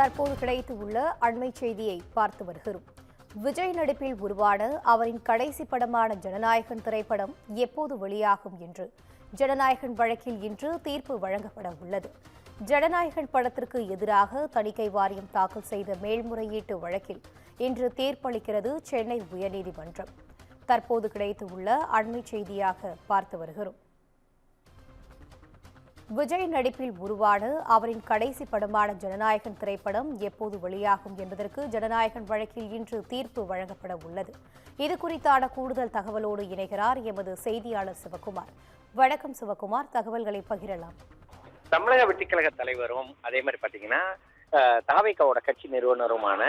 தற்போது கிடைத்துள்ள அண்மை செய்தியை பார்த்து வருகிறோம். விஜய் நடிப்பில் உருவான அவரின் கடைசி படமான ஜனநாயகன் திரைப்படம் எப்போது வெளியாகும் என்று ஜனநாயகன் வழக்கில் இன்று தீர்ப்பு வழங்கப்பட உள்ளது. ஜனநாயகன் படத்திற்கு எதிராக தணிக்கை வாரியம் தாக்கல் செய்த மேல்முறையீட்டு வழக்கில் இன்று தீர்ப்பளிக்கிறது சென்னை உயர்நீதிமன்றம். தற்போது கிடைத்துள்ள அண்மை செய்தியாக பார்த்து வருகிறோம். விஜய் நடிப்பில் உருவான அவரின் கடைசி படமான ஜனநாயகன் திரைப்படம் எப்போது வெளியாகும் என்பதற்கு ஜனநாயகன் வழக்கில் இன்று தீர்ப்பு வழங்கப்பட உள்ளது. இது குறித்தான கூடுதல் தகவலோடு இணைகிறார் எமது செய்தியாளர் சிவகுமார். வணக்கம் சிவகுமார், தகவல்களை பகிரலாம். தமிழக வெற்றிக்கழக தலைவரும் அதே மாதிரி பாத்தீங்கன்னா தாவேகாவோட கட்சி நிறுவனருமான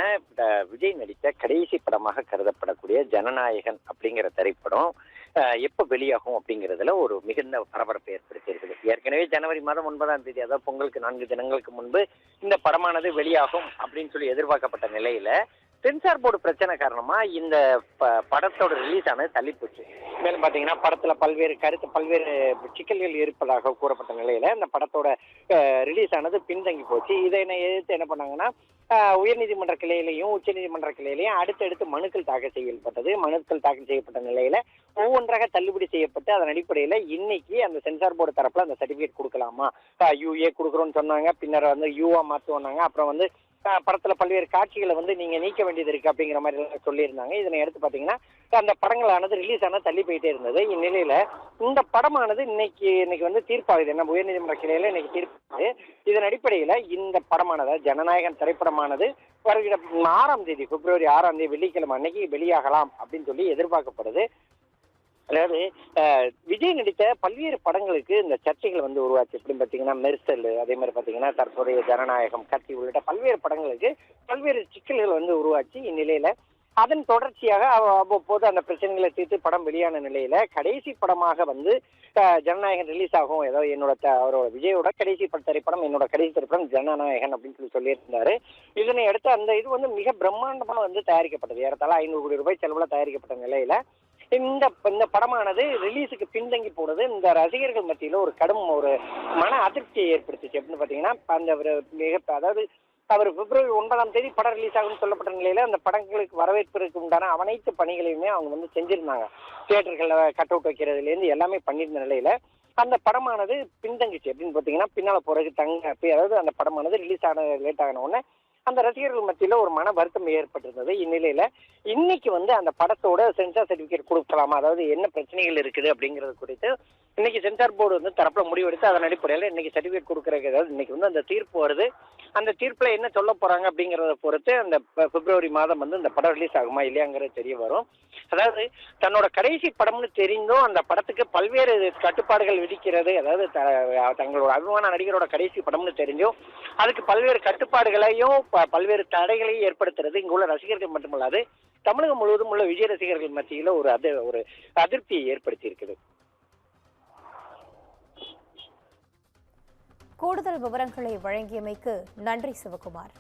விஜய் நடித்த கடைசி படமாக கருதப்படக்கூடிய ஜனநாயகன் அப்படிங்கிற திரைப்படம் எப்ப வெளியாகும் அப்படிங்கிறதுல ஒரு மிகுந்த பரபரப்பை ஏற்படுத்தி இருக்குது. ஏற்கனவே ஜனவரி மாதம் 9ஆம் தேதி, அதாவது பொங்கலுக்கு 4 தினங்களுக்கு முன்பு இந்த படமானது வெளியாகும் அப்படின்னு சொல்லி எதிர்பார்க்கப்பட்ட நிலையில சென்சார் போர்டு பிரச்சனை காரணமா இந்த படத்தோட ரிலீஸ் ஆனது தள்ளி போச்சு. மேலும் பாத்தீங்கன்னா படத்துல பல்வேறு சிக்கல்கள் இருப்பதாக கூறப்பட்ட நிலையில இந்த படத்தோட ரிலீஸ் ஆனது பின்தங்கி போச்சு. இதை எதிர்த்து என்ன பண்ணாங்கன்னா உயர்நீதிமன்ற கிளையிலையும் உச்சநீதிமன்ற கிளையிலையும் அடுத்தடுத்து மனுக்கள் தாக்கல் செய்யப்பட்டது. மனுக்கள் தாக்கல் செய்யப்பட்ட நிலையில ஒவ்வொன்றாக தள்ளுபடி செய்யப்பட்டு அதன் அடிப்படையில இன்னைக்கு அந்த சென்சார் போர்டு தரப்புல அந்த சர்டிபிகேட் கொடுக்கலாமா, யூஏ கொடுக்குறோம்னு சொன்னாங்க. பின்னர் யூஆ மாற்றுவாங்க. அப்புறம் படத்துல பல்வேறு காட்சிகளை நீங்க நீக்க வேண்டியது இருக்கு அப்படிங்கிற மாதிரி சொல்லியிருந்தாங்க. இதனை எடுத்து பாத்தீங்கன்னா அந்த படங்களானது ரிலீஸ் ஆனது தள்ளி போயிட்டே இருந்தது. இந்நிலையில இந்த படமானது இன்னைக்கு தீர்ப்பாகுது. என்ன உயர்நீதிமன்ற கிளையில இன்னைக்கு தீர்ப்பாகுது. இதன் அடிப்படையில இந்த படமானது ஜனநாயகன் திரைப்படமானது வருகிற 6ஆம் தேதி, பிப்ரவரி 6ஆம் தேதி வெள்ளிக்கிழமை அன்னைக்கு வெளியாகலாம் அப்படின்னு சொல்லி எதிர்பார்க்கப்படுது. அதாவது விஜய் நடித்த பல்வேறு படங்களுக்கு இந்த சர்ச்சைகள் உருவாச்சு. எப்படின்னு பார்த்தீங்கன்னா மெர்சல், அதே மாதிரி பார்த்தீங்கன்னா தற்போதைய ஜனநாயகம், கத்தி உள்ளிட்ட பல்வேறு படங்களுக்கு பல்வேறு சிக்கல்கள் உருவாச்சு. இந்நிலையில அதன் தொடர்ச்சியாக அவ்வப்போது அந்த பிரச்சனைகளை தீர்த்து படம் வெளியான நிலையில கடைசி படமாக ஜனநாயகன் ரிலீஸ் ஆகும். ஏதாவது அவரோட விஜயோட கடைசி திரைப்படம், என்னோட கடைசி திரைப்படம் ஜனநாயகன் அப்படின்னு சொல்லியிருந்தாரு. இதனை அடுத்து அந்த இது மிக பிரம்மாண்டமா தயாரிக்கப்பட்டது. ஏறத்தாழ 500 கோடி ரூபாய் செலவுல தயாரிக்கப்பட்ட நிலையில இந்த படமானது ரிலீஸுக்கு பின்தங்கி போனது இந்த ரசிகர்கள் மத்தியில ஒரு கடும் மன அதிர்ச்சியை ஏற்படுத்துச்சு. அப்படின்னு பாத்தீங்கன்னா அதாவது அவர் பிப்ரவரி 9ஆம் தேதி படம் ரிலீஸ் ஆகும்னு சொல்லப்பட்ட நிலையில அந்த படங்களுக்கு வரவேற்பதற்கு உண்டான அனைத்து பணிகளையுமே அவங்க செஞ்சிருந்தாங்க. தியேட்டர்கள்ல கட் அவுட் வைக்கிறதுல இருந்து எல்லாமே பண்ணியிருந்த நிலையில அந்த படமானது பின்தங்கிச்சு. அப்படின்னு பாத்தீங்கன்னா பின்னால போறதுக்கு அதாவது அந்த படமானது ரிலீஸ் ஆன லேட் ஆன உடனே அந்த ரசிகர்கள் மத்தியில ஒரு மன வருத்தம் ஏற்பட்டிருந்தது. இந்நிலையில இன்னைக்கு அந்த படத்தோட சென்சார் சர்டிபிகேட் கொடுக்கலாமா, அதாவது என்ன பிரச்சனைகள் இருக்குது அப்படிங்கிறது குறித்து இன்னைக்கு சென்சார் போர்டு தரப்புல முடிவெடுத்து அதன் அடிப்படையில இன்னைக்கு சர்டிபிகேட் கொடுக்கறதுக்கு, அதாவது இன்னைக்கு அந்த தீர்ப்பு வருது. அந்த தீர்ப்புல என்ன சொல்ல போறாங்க அப்படிங்கறத பொறுத்து அந்த பிப்ரவரி மாதம் இந்த படம் ரிலீஸ் ஆகுமா இல்லையாங்கிறது தெரிய வரும். அதாவது தன்னோட கடைசி படம்னு தெரிந்தும் அந்த படத்துக்கு பல்வேறு கட்டுப்பாடுகள் விதிக்கிறது, அதாவது தங்களோட அபிமான நடிகரோட கடைசி படம்னு தெரிஞ்சும் அதுக்கு பல்வேறு கட்டுப்பாடுகளையும் பல்வேறு தடைகளையும் ஏற்படுத்துறது இங்குள்ள ரசிகர்கள் மட்டுமல்லாது தமிழகம் முழுவதும் உள்ள விஜய் ரசிகர்கள் மத்தியில ஒரு அதிருப்தியை ஏற்படுத்தி இருக்குது. கூடுதல் விவரங்களை வழங்கியமைக்கு நன்றி சிவகுமார்.